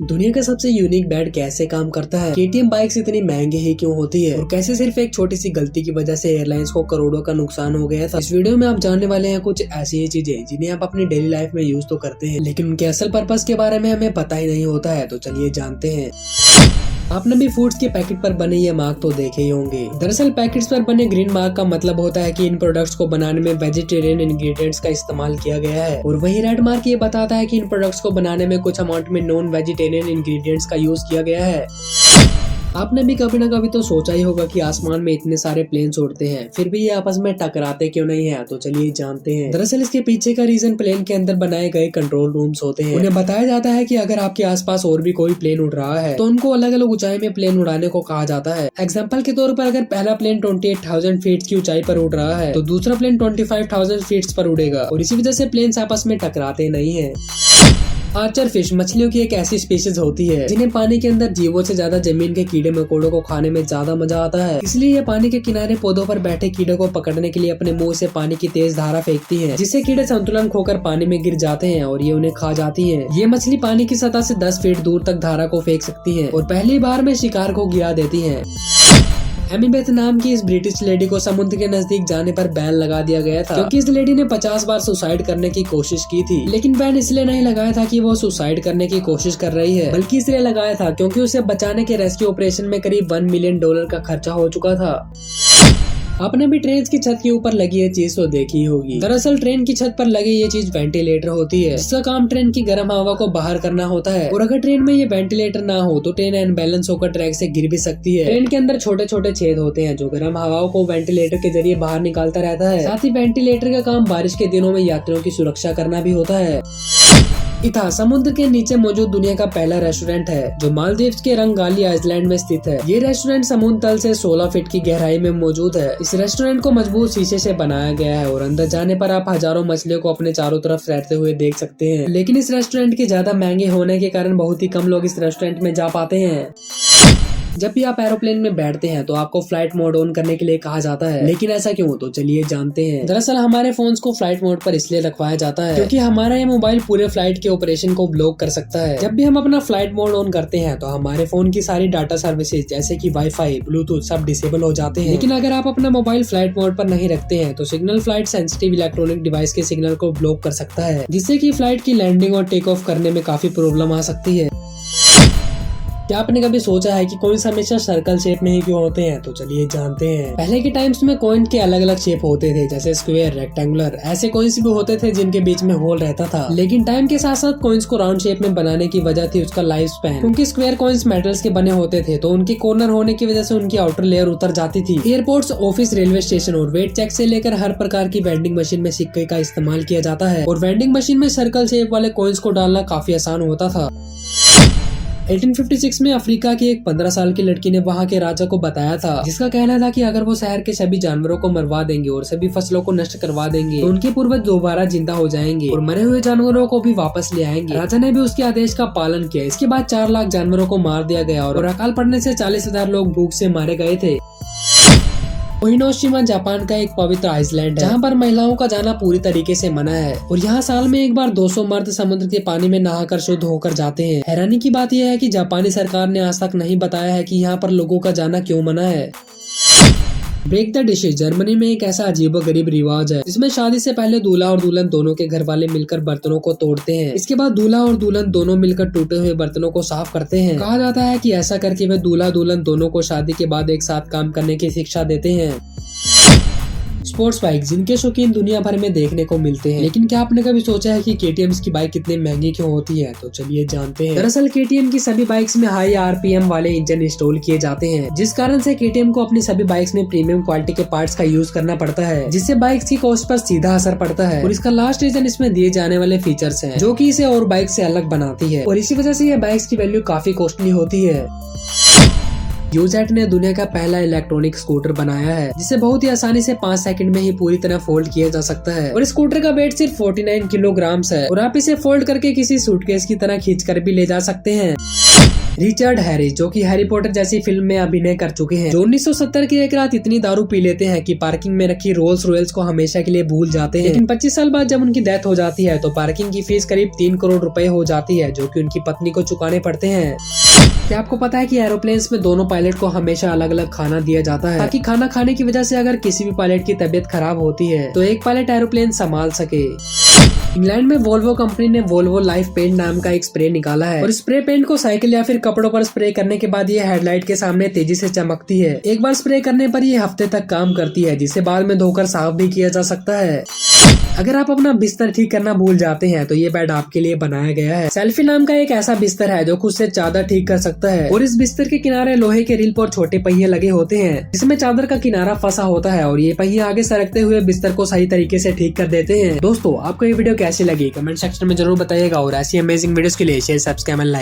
दुनिया का सबसे यूनिक बैट कैसे काम करता है, केटीएम बाइक्स इतनी महंगी ही क्यों होती है और कैसे सिर्फ एक छोटी सी गलती की वजह से एयरलाइंस को करोड़ों का नुकसान हो गया था। इस वीडियो में आप जानने वाले हैं कुछ ऐसी ही चीजें जिन्हें आप अपनी डेली लाइफ में यूज तो करते हैं लेकिन उनके असल पर्पस के बारे में हमें पता ही नहीं होता है। तो चलिए जानते हैं। आपने भी फूड्स के पैकेट पर बने ये मार्क तो देखे ही होंगे। दरअसल पैकेट्स पर बने ग्रीन मार्क का मतलब होता है कि इन प्रोडक्ट्स को बनाने में वेजिटेरियन इंग्रेडिएंट्स का इस्तेमाल किया गया है, और वही रेड मार्क ये बताता है कि इन प्रोडक्ट्स को बनाने में कुछ अमाउंट में नॉन वेजिटेरियन इंग्रेडिएंट्स का यूज किया गया है। आपने भी कभी ना कभी तो सोचा ही होगा कि आसमान में इतने सारे प्लेन्स उड़ते हैं फिर भी ये आपस में टकराते क्यों नहीं है। तो चलिए जानते हैं। दरअसल इसके पीछे का रीजन प्लेन के अंदर बनाए गए कंट्रोल रूम्स होते हैं। उन्हें बताया जाता है कि अगर आपके आसपास और भी कोई प्लेन उड़ रहा है तो उनको अलग अलग ऊंचाई में प्लेन उड़ाने को कहा जाता है। एग्जाम्पल के तौर पर अगर पहला प्लेन 28,000 फीट की ऊंचाई पर उड़ रहा है तो दूसरा प्लेन 25,000 फीट पर उड़ेगा, और इसी वजह से प्लेन्स आपस में टकराते नहीं है। आर्चर फिश मछलियों की एक ऐसी स्पीशीज होती है जिन्हें पानी के अंदर जीवों से ज्यादा जमीन के कीड़े मकोड़ों को खाने में ज्यादा मजा आता है, इसलिए ये पानी के किनारे पौधों पर बैठे कीड़े को पकड़ने के लिए अपने मुंह से पानी की तेज धारा फेंकती है, जिससे कीड़े संतुलन खोकर पानी में गिर जाते हैं और ये उन्हें खा जाती है। ये मछली पानी की सतह से 10 फीट दूर तक धारा को फेंक सकती है और पहली बार में शिकार को गिरा देती है। एमी बेथ नाम की इस ब्रिटिश लेडी को समुद्र के नजदीक जाने पर बैन लगा दिया गया था, क्योंकि इस लेडी ने 50 बार सुसाइड करने की कोशिश की थी। लेकिन बैन इसलिए नहीं लगाया था कि वो सुसाइड करने की कोशिश कर रही है, बल्कि इसलिए लगाया था क्योंकि उसे बचाने के रेस्क्यू ऑपरेशन में करीब $1 मिलियन का खर्चा हो चुका था। आपने भी ट्रेन की छत के ऊपर लगी ये चीज तो देखी ही होगी। दरअसल ट्रेन की छत पर लगी ये चीज वेंटिलेटर होती है, जिसका काम ट्रेन की गर्म हवा को बाहर करना होता है, और अगर ट्रेन में ये वेंटिलेटर ना हो तो ट्रेन अनबैलेंस होकर ट्रैक से गिर भी सकती है। ट्रेन के अंदर छोटे छोटे छेद होते हैं जो गर्म हवाओं को वेंटिलेटर के जरिए बाहर निकालता रहता है। साथ ही वेंटिलेटर का काम बारिश के दिनों में यात्रियों की सुरक्षा करना भी होता है। इथा समुद्र के नीचे मौजूद दुनिया का पहला रेस्टोरेंट है जो मालदीव्स के रंगाली आइलैंड में स्थित है। ये रेस्टोरेंट समुद्र तल से 16 फीट की गहराई में मौजूद है। इस रेस्टोरेंट को मजबूत शीशे से बनाया गया है और अंदर जाने पर आप हजारों मछलियों को अपने चारों तरफ तैरते हुए देख सकते हैं। लेकिन इस रेस्टोरेंट के ज्यादा महंगे होने के कारण बहुत ही कम लोग इस रेस्टोरेंट में जा पाते हैं। जब भी आप एरोप्लेन में बैठते हैं तो आपको फ्लाइट मोड ऑन करने के लिए कहा जाता है, लेकिन ऐसा क्यों? तो चलिए जानते हैं। दरअसल हमारे फोन्स को फ्लाइट मोड पर इसलिए रखवाया जाता है क्योंकि हमारा ये मोबाइल पूरे फ्लाइट के ऑपरेशन को ब्लॉक कर सकता है। जब भी हम अपना फ्लाइट मोड ऑन करते हैं तो हमारे फोन की सारी डाटा सर्विसेज जैसे कि वाईफाई, ब्लूटूथ सब डिसेबल हो जाते हैं। लेकिन अगर आप अपना मोबाइल फ्लाइट मोड पर नहीं रखते हैं तो signal flight sensitive electronic device के सिग्नल को ब्लॉक कर सकता है, जिससे कि फ्लाइट की लैंडिंग और टेक ऑफ करने में काफी प्रॉब्लम आ सकती है। क्या आपने कभी सोचा है कि कॉइन्स हमेशा सर्कल शेप में ही क्यों होते हैं? तो चलिए जानते हैं। पहले के टाइम्स में कॉइन के अलग अलग शेप होते थे, जैसे स्क्वायर, रेक्टेंगुलर, ऐसे कॉइन्स भी होते थे जिनके बीच में होल रहता था। लेकिन टाइम के साथ साथ कॉइन्स को राउंड शेप में बनाने की वजह थी उसका लाइफ स्पैन, क्योंकि स्क्वायर कॉइन्स मेटल्स के बने होते थे तो उनके कॉर्नर होने की वजह से उनकी आउटर लेयर उतर जाती थी। एयरपोर्ट्स, ऑफिस, रेलवे स्टेशन और वेट चेक से लेकर हर प्रकार की वेंडिंग मशीन में सिक्के का इस्तेमाल किया जाता है, और वेंडिंग मशीन में सर्कल शेप वाले कॉइन्स को डालना काफी आसान होता था। 1856 में अफ्रीका की एक 15 साल की लड़की ने वहाँ के राजा को बताया था, जिसका कहना था कि अगर वो शहर के सभी जानवरों को मरवा देंगे और सभी फसलों को नष्ट करवा देंगे तो उनके पूर्वज दोबारा जिंदा हो जाएंगे और मरे हुए जानवरों को भी वापस ले आएंगे। राजा ने भी उसके आदेश का पालन किया। इसके बाद 4 लाख जानवरों को मार दिया गया और अकाल पड़ने से 40,000 लोग भूख से मारे गए थे। ओहिनोशिमा जापान का एक पवित्र आइलैंड है जहाँ पर महिलाओं का जाना पूरी तरीके से मना है, और यहाँ साल में एक बार 200 मर्द समुद्र के पानी में नहाकर शुद्ध होकर जाते हैं। हैरानी की बात यह है कि जापानी सरकार ने आज तक नहीं बताया है कि यहाँ पर लोगों का जाना क्यों मना है। ब्रेक द डिशेज जर्मनी में एक ऐसा अजीबोगरीब रिवाज है जिसमें शादी से पहले दूल्हा और दुल्हन दोनों के घर वाले मिलकर बर्तनों को तोड़ते हैं। इसके बाद दूल्हा और दुल्हन दोनों मिलकर टूटे हुए बर्तनों को साफ करते हैं। कहा जाता है कि ऐसा करके वे दूल्हा दुल्हन दोनों को शादी के बाद एक साथ काम करने की शिक्षा देते हैं। स्पोर्ट्स बाइक जिनके शौकीन दुनिया भर में देखने को मिलते हैं, लेकिन क्या आपने कभी सोचा है कि केटीएम्स की बाइक कितनी महंगी क्यों होती है? तो चलिए जानते हैं। दरअसल केटीएम की सभी बाइक्स में हाई आरपीएम वाले इंजन इंस्टॉल किए जाते हैं, जिस कारण से केटीएम को अपनी सभी बाइक्स में प्रीमियम क्वालिटी के पार्ट्स का यूज करना पड़ता है, जिससे बाइक्स की कॉस्ट पर सीधा असर पड़ता है। और इसका लास्ट रीजन इसमें दिए जाने वाले फीचर्स हैं, जो कि इसे और बाइक से अलग बनाती है, और इसी वजह से ये बाइक्स की वैल्यू काफी कॉस्टली होती है। यूजेट ने दुनिया का पहला इलेक्ट्रॉनिक स्कूटर बनाया है, जिसे बहुत ही आसानी से 5 सेकंड में ही पूरी तरह फोल्ड किया जा सकता है, और स्कूटर का वेट सिर्फ 49 किलोग्राम है, और आप इसे फोल्ड करके किसी सूटकेस की तरह खींच कर भी ले जा सकते हैं। रिचर्ड हैरिस, जो कि हैरी पॉटर जैसी फिल्म में अभिनय कर चुके हैं, जो 1970 की एक रात इतनी दारू पी लेते हैं कि पार्किंग में रखी रोल्स रॉयल्स को हमेशा के लिए भूल जाते हैं। लेकिन 25 साल बाद जब उनकी डेथ हो जाती है तो पार्किंग की फीस करीब 3 करोड़ रुपए हो जाती है, जो कि उनकी पत्नी को चुकाने पड़ते हैं। क्या आपको पता है कि एरोप्लेन्स में दोनों पायलट को हमेशा अलग अलग खाना दिया जाता है, ताकि खाना खाने की वजह से अगर किसी भी पायलट की तबीयत खराब होती है तो एक पायलट एरोप्लेन संभाल सके। इंग्लैंड में वोल्वो कंपनी ने वोल्वो लाइफ पेंट नाम का एक स्प्रे निकाला है, और स्प्रे पेंट को साइकिल या फिर कपड़ों पर स्प्रे करने के बाद ये हेडलाइट के सामने तेजी से चमकती है। एक बार स्प्रे करने पर ये हफ्ते तक काम करती है, जिसे बाद में धोकर साफ भी किया जा सकता है। अगर आप अपना बिस्तर ठीक करना भूल जाते हैं तो ये बेड आपके लिए बनाया गया है। सेल्फी नाम का एक ऐसा बिस्तर है जो खुद से चादर ठीक कर सकता है, और इस बिस्तर के किनारे लोहे के रील पर छोटे पहिए लगे होते हैं, जिसमें चादर का किनारा फंसा होता है, और ये पहिए आगे सरकते हुए बिस्तर को सही तरीके से ठीक कर देते हैं। दोस्तों, आपको ये वीडियो कैसी लगी कमेंट सेक्शन में जरूर बताइएगा, और ऐसी अमेजिंग वीडियोस के लिए शेयर, सब्सक्राइब एंड लाइक।